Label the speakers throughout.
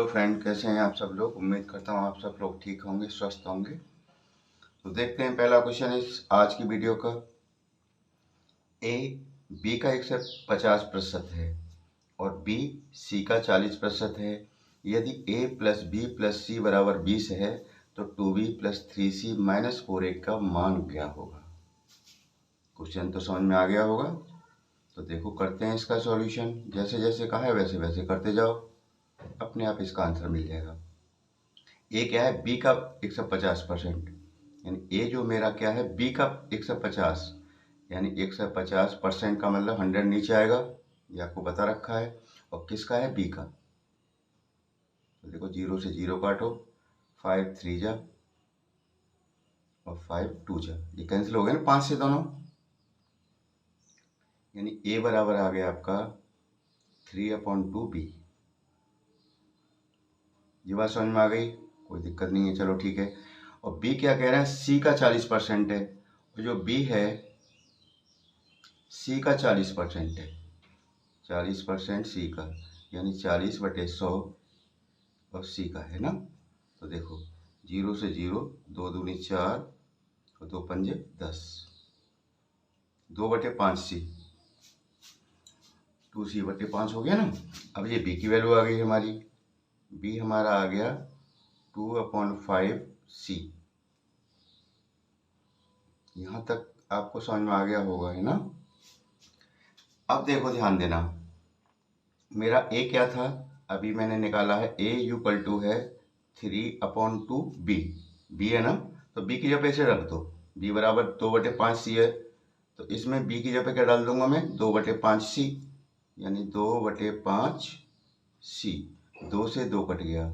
Speaker 1: Friend, कैसे हैं आप सब लोग। उम्मीद करता हूँ आप सब लोग ठीक होंगे, स्वस्थ होंगे। तो देखते हैं पहला क्वेश्चन इस आज की वीडियो का। ए बी का 150% है और बी सी का 40% है। यदि ए प्लस बी प्लस सी बराबर 20 है तो 2b plus 3c minus 4a का मान क्या होगा। क्वेश्चन तो समझ में आ गया होगा। तो देखो करते हैं इसका सॉल्यूशन। जैसे जैसे कहा है वैसे वैसे करते जाओ, अपने आप इसका आंसर मिल जाएगा। ए क्या है, बी का 150%, यानी ए जो मेरा क्या है, बी का 150, यानी 150% का मतलब 100 नीचे आएगा, ये आपको बता रखा है। और किसका है, बी का। तो देखो 0 से 0 काटो, 5 3 जा और 5 2 जा, ये कैंसिल हो गया ना 5 से दोनों, यानी ए बराबर आ गया आपका 3/2b। ये बात समझ में आ गई, कोई दिक्कत नहीं है, चलो ठीक है। और बी क्या कह रहा है, सी का 40% है, और जो बी है सी का 40% है, 40% सी का, यानी 40/100 और सी का है ना। तो देखो 0 से 0, 2 दूनी 4 और 2 पंजे 10, 2/5c, 2c/5 हो गया ना। अब ये बी की वैल्यू आ गई हमारी, बी हमारा आ गया 2/5c। यहाँ तक आपको समझ में आ गया होगा, है ना। अब देखो ध्यान देना, मेरा ए क्या था, अभी मैंने निकाला है ए इक्वल टू है 3/2b, बी है ना। तो बी की जगह ऐसे रख दो, बी बराबर 2/5c है, तो इसमें बी की जगह क्या डाल दूंगा मैं, 2/5c, यानी 2/5c, 2 से 2 कट गया,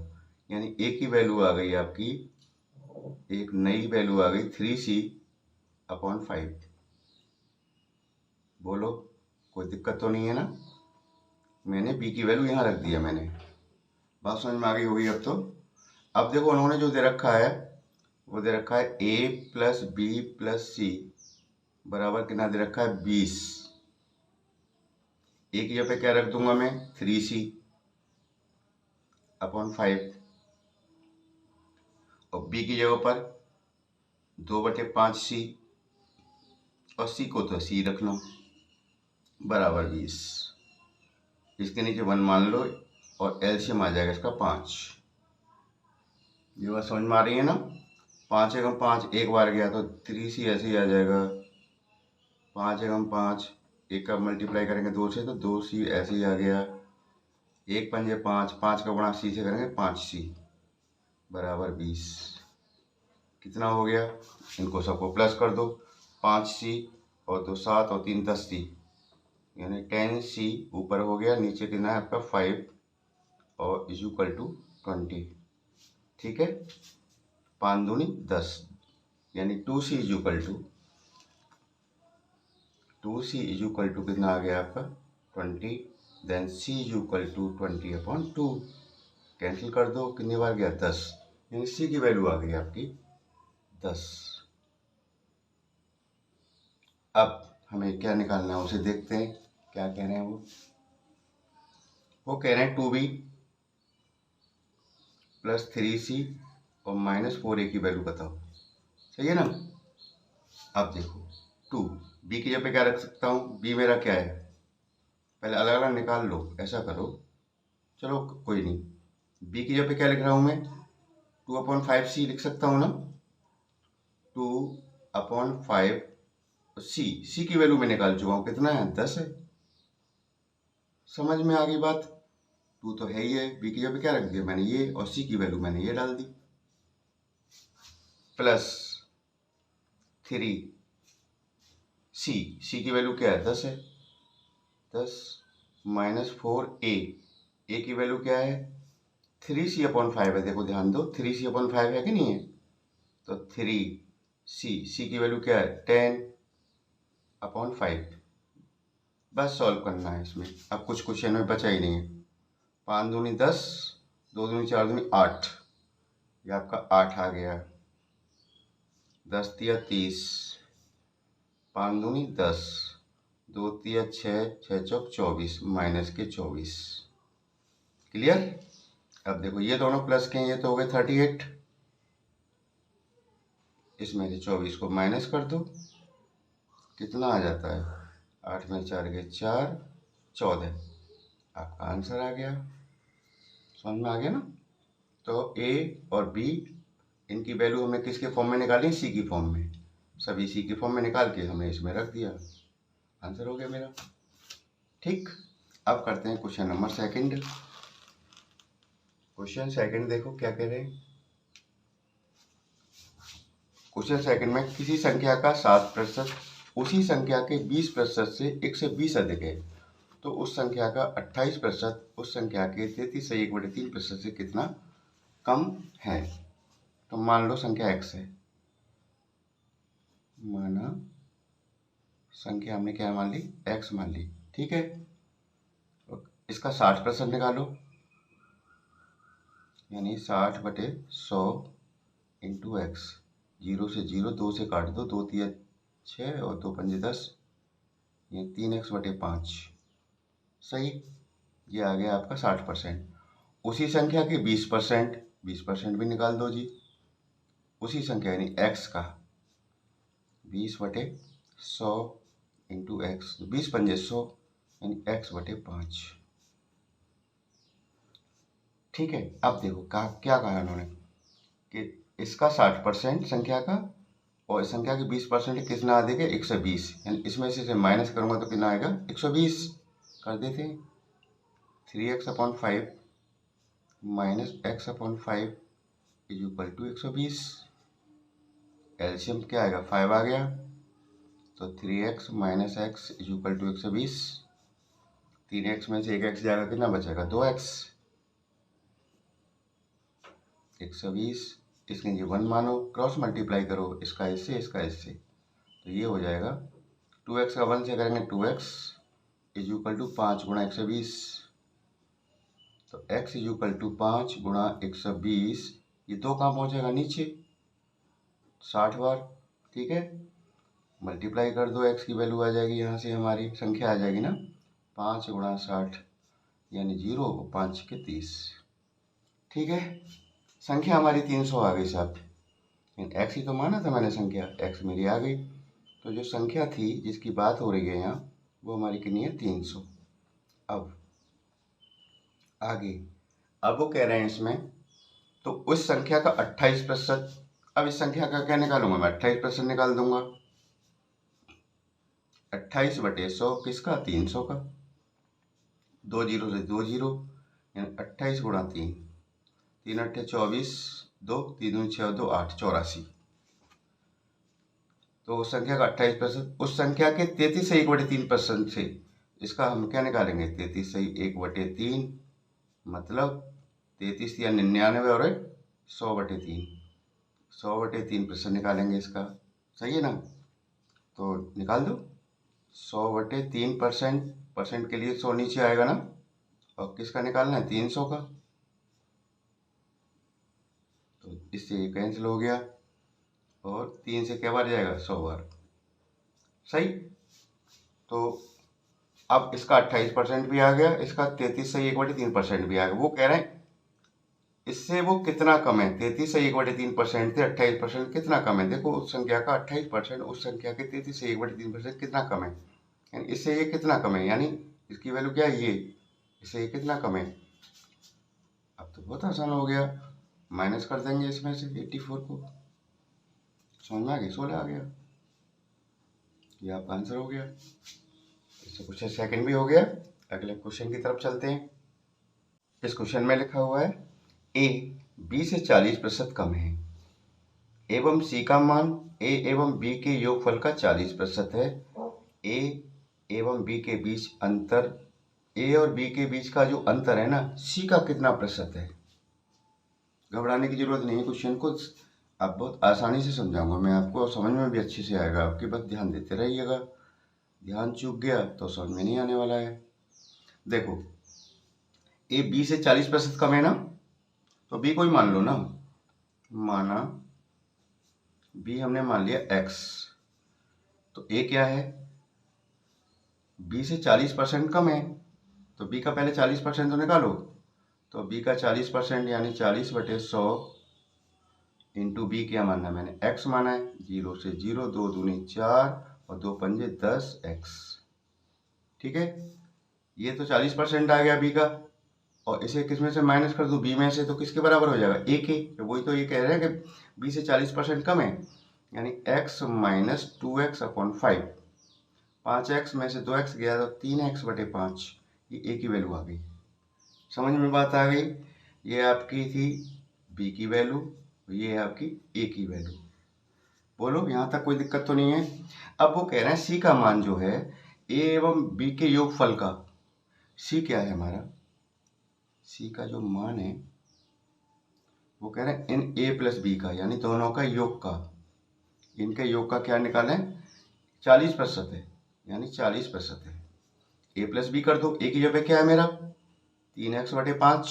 Speaker 1: यानी ए की वैल्यू आ गई आपकी, एक नई वैल्यू आ गई 3c/5। बोलो कोई दिक्कत तो नहीं है ना। मैंने बी की वैल्यू यहाँ रख दिया, मैंने बात समझ में आ गई होगी अब तो। अब देखो उन्होंने जो दे रखा है वो दे रखा है ए प्लस बी प्लस सी बराबर कितना दे रखा है, 20। ए की जगह पे क्या रख दूंगा मैं, 3c/5, और बी की जगह पर 2/5c, और सी को तो सी रख लो, बराबर 20। इसके नीचे 1 मान लो और एलसीएम आ जाएगा इसका 5। ये बात समझ में आ रही है ना। 5 एकम 5 एक बार गया तो 3c ऐसे ही आ जाएगा, 5 एकम 5 एक का मल्टीप्लाई करेंगे 2 से तो 2c ऐसे ही आ गया, 1 पंजे 5, 5 का गुणा c से करेंगे 5c बराबर 20। कितना हो गया, इनको सबको प्लस कर दो, 5c और 2 7 और 3 10c, यानी 10c ऊपर हो गया, नीचे कितना है आपका 5 और इज इक्वल टू 20। ठीक है, 5 दूनी 10, यानी 2c इज इक्वल टू कितना आ गया आपका 20, then c is equal to 20/2, cancel कर दो, कितनी बार गया 10, यानी c की वैल्यू आ गई आपकी 10। अब हमें क्या निकालना है उसे देखते हैं, क्या कह रहे हैं वो कह रहे हैं 2b प्लस 3c और माइनस 4a की वैल्यू बताओ, सही है ना। अब देखो 2 बी की जगह पे क्या रख सकता हूँ, बी मेरा क्या है, पहले अलग अलग निकाल लो, ऐसा करो, चलो कोई नहीं। बी की जगह पे क्या लिख रहा हूँ मैं, 2/5c लिख सकता हूँ ना, 2/5c, सी की वैल्यू में निकाल चुका हूँ, कितना है 10 है। समझ में आ गई बात, 2 तो है ही है, बी की जगह पे क्या रख दिया मैंने ये, और सी की वैल्यू मैंने ये डाल दी, प्लस 3c की वैल्यू क्या है 10 है, 10 माइनस 4a, ए की वैल्यू क्या है 3c/5 है, देखो ध्यान दो 3c/5 है कि नहीं है, तो 3c की वैल्यू क्या है 10/5। बस सॉल्व करना है इसमें, अब कुछ क्वेश्चन में बचा ही नहीं है। 5 दूनी 10, 2 दूनी 4 दूनी 8, ये आपका 8 आ गया, 10 तिया 30, 5 दूनी 10, 2 तिया 6, 6 चौक 24, माइनस के 24। क्लियर। अब देखो ये दोनों प्लस के हैं, ये तो हो गए 38, इसमें से 24 को माइनस कर दो, कितना आ जाता है, 8 में 4 के 4, 14, आपका आंसर आ गया। समझ में आ गया ना। तो ए और बी, इनकी वैल्यू हमने किसके फॉर्म में निकाली, सी की फॉर्म में, सभी सी के फॉर्म में निकाल के हमने इसमें रख दिया, आंसर हो गया मेरा। ठीक, अब करते हैं question number second. Question second देखो क्या कह रहे हैं। क्वेश्चन सेकंड में किसी संख्या का 7% उसी संख्या के 20% से 120 अधिक है, तो उस संख्या का 28% उस संख्या के 33/3% से कितना कम है। तो मान लो संख्या x है, माना संख्या हमने क्या मान ली, x मान ली, ठीक है। इसका 60% निकालो, यानी 60/100 इंटू एक्स, 0 से 0, 2 से काट दो, 2 3 6 और 2 5 10, ये 3x/5, सही। ये आ गया आपका 60%। उसी संख्या के 20%, 20% भी निकाल दो जी। उसी संख्या यानी x का 20/100 इंटू एक्स, 20 पंजे 100, यानी x/5, ठीक है। अब देखो क्या कहा उन्होंने कि इसका 60% संख्या का और इस संख्या के 20% कितना आ देगा, 120, यानी इसमें से माइनस करूंगा तो कितना आएगा, 120 कर देते हैं। 3x/5 minus x/5 is equal to 120। LCM क्या आएगा, 5 आ गया, तो 3x minus x is equal to 120। 3x में से एक x जाएगा, कितना बचेगा, 2x। 120, इसके नीचे 1 मानो, क्रॉस मल्टीप्लाई करो, इसका इससे इसका इससे, तो ये हो जाएगा 2x का 1 से करेंगे 2x इज इक्वल टू 5 गुणा 120, तो x इज इक्वल टू 5 गुणा 120, ये 2 कहाँ पहुँचेगा, नीचे 60 बार, ठीक है। मल्टीप्लाई कर दो, x की वैल्यू आ जाएगी, यहाँ से हमारी संख्या आ जाएगी ना, 5 गुणा 60 यानी 0, 5 के 30, ठीक है। संख्या हमारी 300 आ गई साहब, x ही तो माना था मैंने संख्या, x मेरी आ गई। तो जो संख्या थी जिसकी बात हो रही है यहाँ, वो हमारी कितनी है, 300। अब आगे, अब वो कह रहे हैं इसमें, तो उस संख्या का 28%, अब इस संख्या का क्या निकालूंगा मैं, 28% निकाल दूंगा। 28/100 किसका, 300 का, 2 जीरो से 2 जीरो, यानी 28 गुणा 3, 3 8 24, 2 3 6 2 8, 84। तो उस संख्या का 28%, उस संख्या के 33/3% से इसका हम क्या निकालेंगे, 33/3, मतलब 33 या 99 और 100/3, 100/3% निकालेंगे इसका, सही है ना। तो निकाल दो, 100/3%, परसेंट के लिए 100 नीचे आएगा ना, और किसका निकालना है, 300 का, तो इससे ये कैंसिल हो गया, और 3 से क्या बार जाएगा, 100 बार, सही। तो अब इसका 28% भी आ गया, इसका 33/1/3% भी आ गया। वो कह रहे हैं इससे वो कितना कम है, 33/1/3% से 28% कितना कम है। देखो उस संख्या का 28% उस संख्या के 33/1/3% कितना कम है, यानी इससे ये कितना कम है, यानी इसकी वैल्यू क्या है, ये, इससे ये कितना कम है। अब तो बहुत आसान हो गया, माइनस कर देंगे इसमें से 84 को, समझ में आ गया, 16 आ गया, ये आपका आंसर हो गया। इससे क्वेश्चन सेकंड भी हो गया। अगले क्वेश्चन की तरफ चलते हैं। इस क्वेश्चन में लिखा हुआ है a b से 40% कम है एवं c का मान a एवं b के योगफल का 40% है। a एवं b के बीच अंतर, a और b के बीच का जो अंतर है ना, c का कितना प्रतिशत है। घबराने की जरूरत नहीं है, क्वेश्चन को अब बहुत आसानी से समझाऊंगा मैं आपको, और समझ में भी अच्छे से आएगा आपके, बस ध्यान देते रहिएगा। ध्यान चूक गया तो समझ में नहीं आने वाला है। देखो a b से 40% कम है ना, तो b को ही मान लो ना, माना b हमने मान लिया x, तो a क्या है, b से 40% कम है, तो b का पहले 40% तो निकालो, तो बी का 40% यानी 40/100 इंटू बी क्या माना है मैंने, एक्स माना है। 0 से 0, 2 दूनी 4 और 2 पंजे 10 एक्स। ठीक है, ये तो 40% आ गया बी का, और इसे किस में से माइनस कर दूं, बी में से, तो किसके बराबर हो जाएगा, ए के। तो वही तो ये कह रहे हैं कि बी से 40% कम है, यानी x माइनस 2x/5। 5x में से 2x गया तो 3x/5, ये ए की वैल्यू आ गई। समझ में बात आ गई। ये आपकी थी बी की वैल्यू, ये है आपकी ए की वैल्यू। बोलो यहाँ तक कोई दिक्कत तो नहीं है। अब वो कह रहे हैं सी का मान जो है ए एवं बी के योगफल का, सी क्या है हमारा, सी का जो मान है वो कह रहे हैं इन ए प्लस बी का, यानी दोनों का योग का, इनके योग का क्या निकालें, 40% है, यानी 40% है। ए प्लस बी कर दो, ए की जगह क्या है मेरा 3x/5,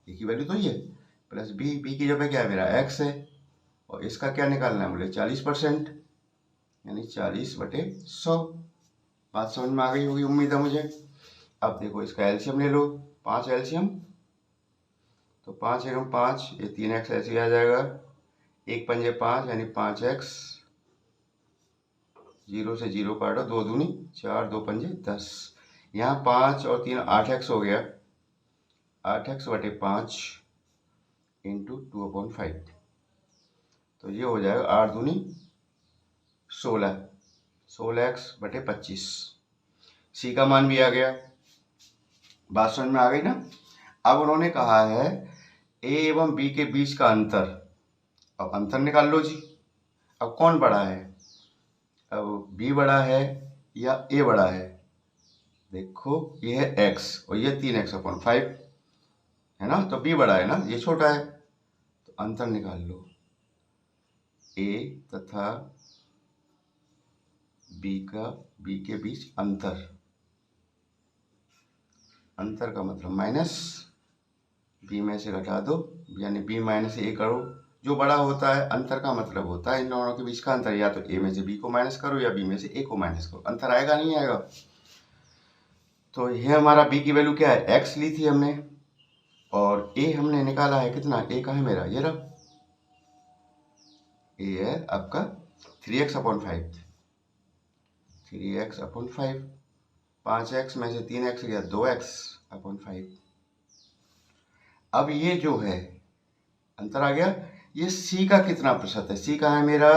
Speaker 1: ए की वैल्यू तो ये है, प्लस बी, बी की जगह क्या है मेरा x है, और इसका क्या निकालना है बोले 40%, यानी 40/100। बात समझ में आ गई होगी उम्मीद है मुझे। अब देखो इसका एलसीएम ले लो, 5 एलसीएम, तो 5 × 5 ये 3x ऐसे आ जाएगा, 1 पंजे 5 यानी 5x, 0 से 0 काटो, 2 दूनी 4, 2 पंजे 10, यहाँ 5 और 3 8x हो गया, 8x/5 इंटू 2/5, तो ये हो जाएगा 8 दूनी 16, 16x/25। सी का मान भी आ गया। बात समझ में आ गई ना। अब उन्होंने कहा है ए एवं बी के बीच का अंतर, अब अंतर निकाल लो जी। अब कौन बड़ा है, अब बी बड़ा है या ए बड़ा है, देखो ये है x और ये 3x/5 है ना, तो बी बड़ा है ना, ये छोटा है, तो अंतर निकाल लो, ए तथा बी के बीच अंतर, अंतर का मतलब माइनस, बी में से घटा दो, यानी बी माइनस ए करो, जो बड़ा होता है अंतर का मतलब होता है इन दोनों के बीच का अंतर, या तो ए में से बी को माइनस करो या बी में से ए को माइनस करो, अंतर आएगा नहीं आएगा। तो ये हमारा बी की वैल्यू क्या है, एक्स ली थी हमने, और ए हमने निकाला है कितना, ए का है मेरा ये रहा, ए है आपका 3x/5, 3x/5, 5x में से 3x गया 2x/5। अब ये जो है अंतर आ गया, ये सी का कितना प्रतिशत है, सी का है मेरा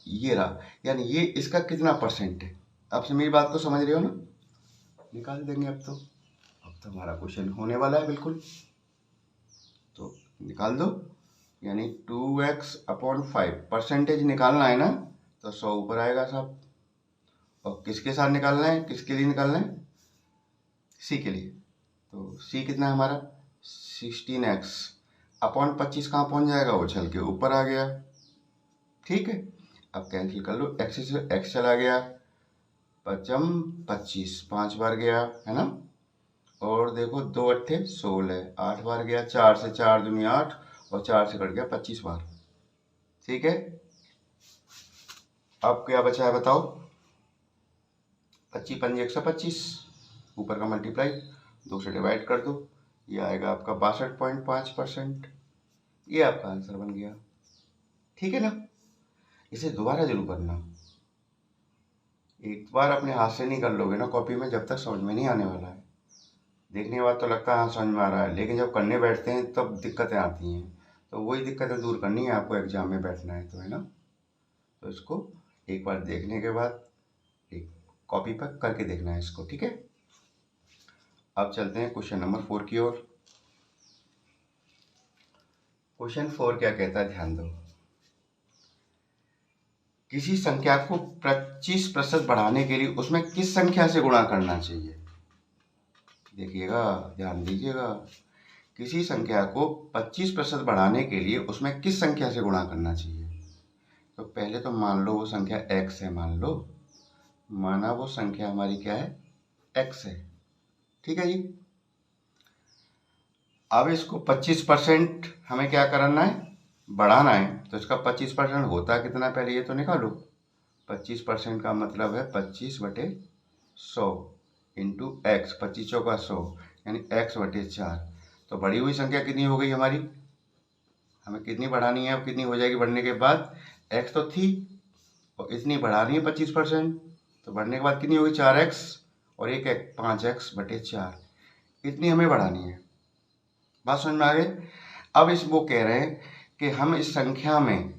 Speaker 1: ये रहा, यानी ये इसका कितना परसेंट है। अब से मेरी बात को समझ रहे हो ना, निकाल देंगे अब तो हमारा क्वेश्चन होने वाला है बिल्कुल, तो निकाल दो, यानी 2x/5 परसेंटेज निकालना है ना, तो 100 ऊपर आएगा साहब। और किसके साथ निकालना है, किसके लिए निकालना है, सी के लिए, तो सी कितना है हमारा 16x/25 कहाँ पहुँच जाएगा, वो चल के ऊपर आ गया। ठीक है, अब कैंसिल कर लो, x से x चला गया, 5×25 5 बार गया है ना, और देखो 2 8 16, 8 बार गया, 4 से 4 दूनी 8 और 4 से कट गया 25 बार। ठीक है, अब क्या बचा है बताओ, 25 पंजे 125, ऊपर का मल्टीप्लाई 2 से डिवाइड कर दो, ये आएगा आपका 62.5%, ये आपका आंसर बन गया। ठीक है ना, इसे दोबारा जरूर करना, एक बार अपने हाथ से नहीं कर लोगे ना कॉपी में, जब तक समझ में नहीं आने वाला है। देखने के बाद तो लगता है हाँ समझ में आ रहा है, लेकिन जब करने बैठते हैं तब दिक्कतें आती हैं, तो वही दिक्कतें दूर करनी है आपको, एग्जाम में बैठना है तो, है ना। तो इसको एक बार देखने के बाद एक कॉपी पर करके देखना है इसको, ठीक है। अब चलते हैं क्वेश्चन नंबर 4 की ओर। क्वेश्चन 4 क्या कहता है, ध्यान दो। किसी संख्या को 25% बढ़ाने के लिए उसमें किस संख्या से गुणा करना चाहिए, देखिएगा ध्यान दीजिएगा। किसी संख्या को 25% बढ़ाने के लिए उसमें किस संख्या से गुणा करना चाहिए। तो पहले तो मान लो वो संख्या x है, मान लो, माना वो संख्या हमारी क्या है, x है, ठीक है जी। अब इसको 25% हमें क्या करना है, बढ़ाना है, तो इसका 25% होता है कितना, पहले ये तो निकालो। 25% का मतलब है 25/100 इंटू एक्स, 25 चौका 100, यानी x/4। तो बढ़ी हुई संख्या कितनी हो गई हमारी, हमें कितनी बढ़ानी है, अब कितनी हो जाएगी बढ़ने के बाद, x तो थी और इतनी बढ़ानी है 25%, तो बढ़ने के बाद कितनी होगी 4x और एक 5x/4, इतनी हमें बढ़ानी है। बात समझ में आ गई। अब इस वो कह रहे हैं कि हम इस संख्या में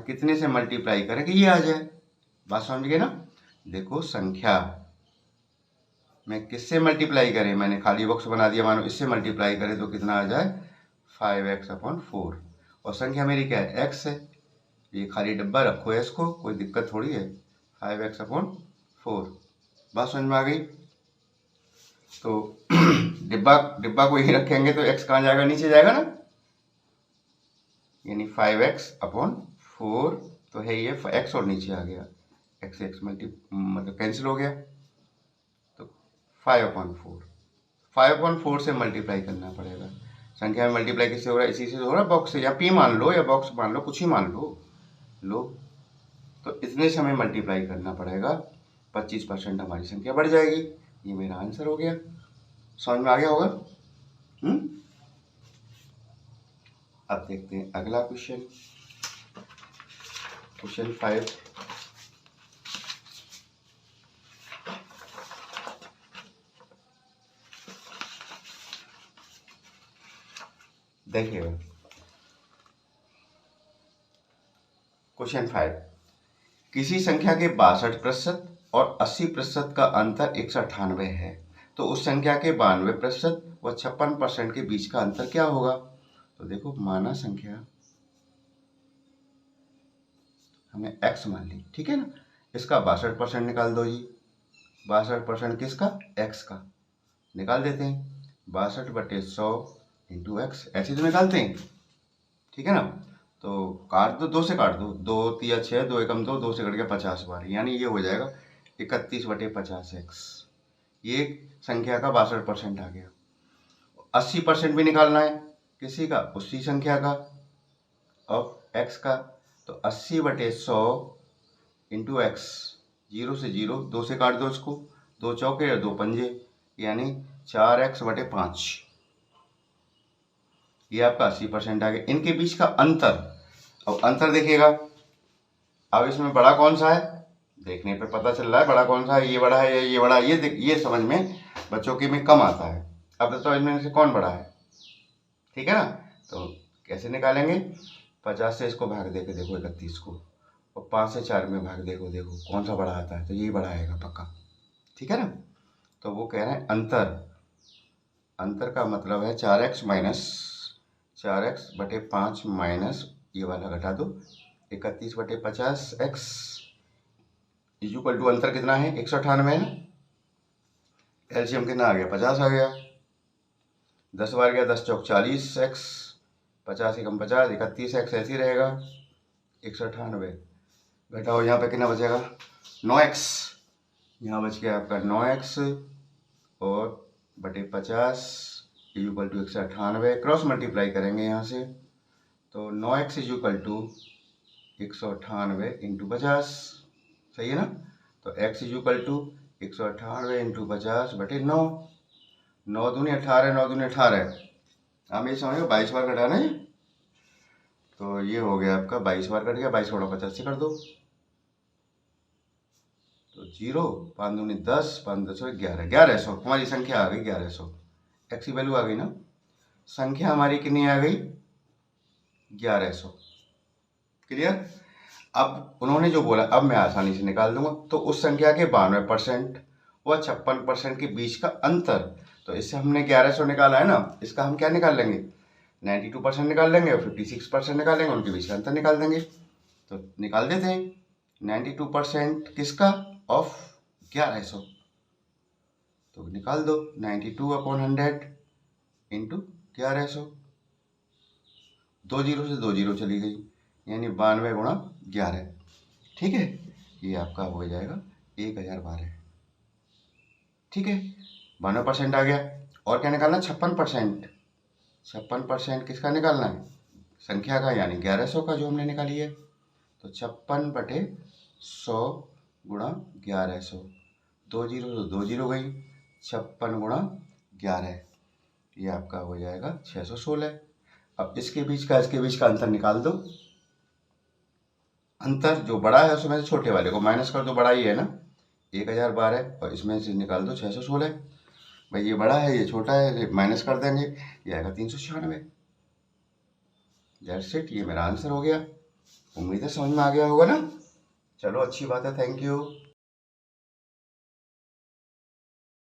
Speaker 1: कितने से मल्टीप्लाई करें कि ये आ जाए। बात समझ गए ना। देखो संख्या में किससे मल्टीप्लाई करें, मैंने खाली बॉक्स बना दिया, मानो इससे मल्टीप्लाई करें तो कितना आ जाए 5x/4, और संख्या मेरी क्या है x है, ये खाली डब्बा रखो है इसको, कोई दिक्कत थोड़ी है, 5x/4। बात समझ में आ गई। तो डिब्बा को यही रखेंगे तो x कहाँ जाएगा, नीचे जाएगा ना, यानी 5x/4 तो है ये x और नीचे आ गया, x मतलब कैंसिल हो गया, तो 5/4 से मल्टीप्लाई करना पड़ेगा। संख्या में मल्टीप्लाई किससे हो रहा है, इसी से हो रहा है, बॉक्स से, या p मान लो या बॉक्स मान लो, कुछ ही मान लो तो इतने से हमें मल्टीप्लाई करना पड़ेगा, 25% हमारी संख्या बढ़ जाएगी। ये मेरा आंसर हो गया, समझ में आ गया होगा। अब देखते हैं अगला क्वेश्चन 5। देखिएगा क्वेश्चन 5, किसी संख्या के 62% और 80% का अंतर 198 है, तो उस संख्या के 92% व 56% के बीच का अंतर क्या होगा। तो देखो माना संख्या हमने x मान ली, ठीक है ना, इसका 62% निकाल दो जी, 62% किसका, x का, निकाल देते हैं 62/100 इंटू x, ऐसे तो निकालते हैं, ठीक है ना। तो काट दो, 2 से काट दो, 2 3 6, 2 एकम 2, 2 से कट गया 50 बार, यानी ये हो जाएगा 31/50x। ये संख्या का 62% आ गया। 80% भी निकालना है, किसी का, उसी संख्या का, अब x का, तो 80/100 इंटू एक्स, 0 से 0, 2 से काट दो इसको, 2 चौके या 2 पंजे, यानी 4x/5, ये आपका 80% आ गया। इनके बीच का अंतर, अब अंतर देखिएगा, अब इसमें बड़ा कौन सा है, देखने पे पता चल रहा है बड़ा कौन सा है, ये बड़ा है या ये बड़ा है, ये समझ में बच्चों के में कम आता है। अब बताओ इनमें से कौन बड़ा है, ठीक है ना। तो कैसे निकालेंगे, 50 से इसको भाग देके देखो 31 को, और 5 से 4 में भाग देखो कौन सा बड़ा आता है, तो यही बड़ा आएगा पक्का, ठीक है ना। तो वो कह रहे हैं अंतर का मतलब है 4x/5 माइनस ये वाला घटा दो 31/50x इक्वल टू अंतर कितना है 198 है ना, एलसीएम कितना आ गया 50 आ गया, 10 बार गया 10 चौक 40x, 50 एकम 50, 31x ऐसे ही रहेगा, 198 घटाओ, यहाँ पे कितना बचेगा 9x, यहाँ बच गया आपका 9x और बटे 50 इक्वल टू 198, क्रॉस मल्टीप्लाई करेंगे यहाँ से, तो 9x इक्वल टू 198 इंटू 50, सही है ना। तो x इक्वल टू 198 इंटू 50 बटे 9, 9 दूनी 18, 9 दूनी 18, हम ये समझो 22 बार घटाना है, तो ये हो गया आपका 22 बार कट गया, 22/50 से कर दो, तो 0, 5 दूनी 10, 5 10 11, 1100 हमारी संख्या आ गई 1100, एक्स की वैल्यू आ गई ना, संख्या हमारी कितनी आ गई 1100, क्लियर। अब उन्होंने जो बोला अब मैं आसानी से निकाल दूंगा, तो उस संख्या के 92% व 56% के बीच का अंतर, तो इससे हमने 1100 निकाला है ना, इसका हम क्या निकाल लेंगे 92% निकाल लेंगे और 56% निकाल लेंगे, उनके बीच का अंतर निकाल देंगे, तो निकाल देते हैं 92% किसका ऑफ 1100, तो निकाल दो 92/100 इंटू 1100, 2 जीरो से 2 जीरो चली गई, यानी 92 × 11, ठीक है, ये आपका हो जाएगा 1012, ठीक है, 92% आ गया। और क्या निकालना 56%, 56% किसका निकालना है संख्या का, यानी 1100 का जो हमने निकाली है, तो 56/100 गुणा 1100, 2 जीरो तो 2 जीरो गई, 56 × 11, ये आपका हो जाएगा 616। अब इसके बीच का अंतर निकाल दो। अंतर जो बड़ा है उसमें से छोटे वाले को माइनस कर दो, बड़ा ही है ना 1012, और इसमें से निकाल दो 616। भाई ये बड़ा है ये छोटा है, माइनस कर देंगे, ये आएगा 396। दैट्स इट, ये मेरा आंसर हो गया। उम्मीद है समझ में आ गया होगा ना। चलो अच्छी बात है, थैंक यू।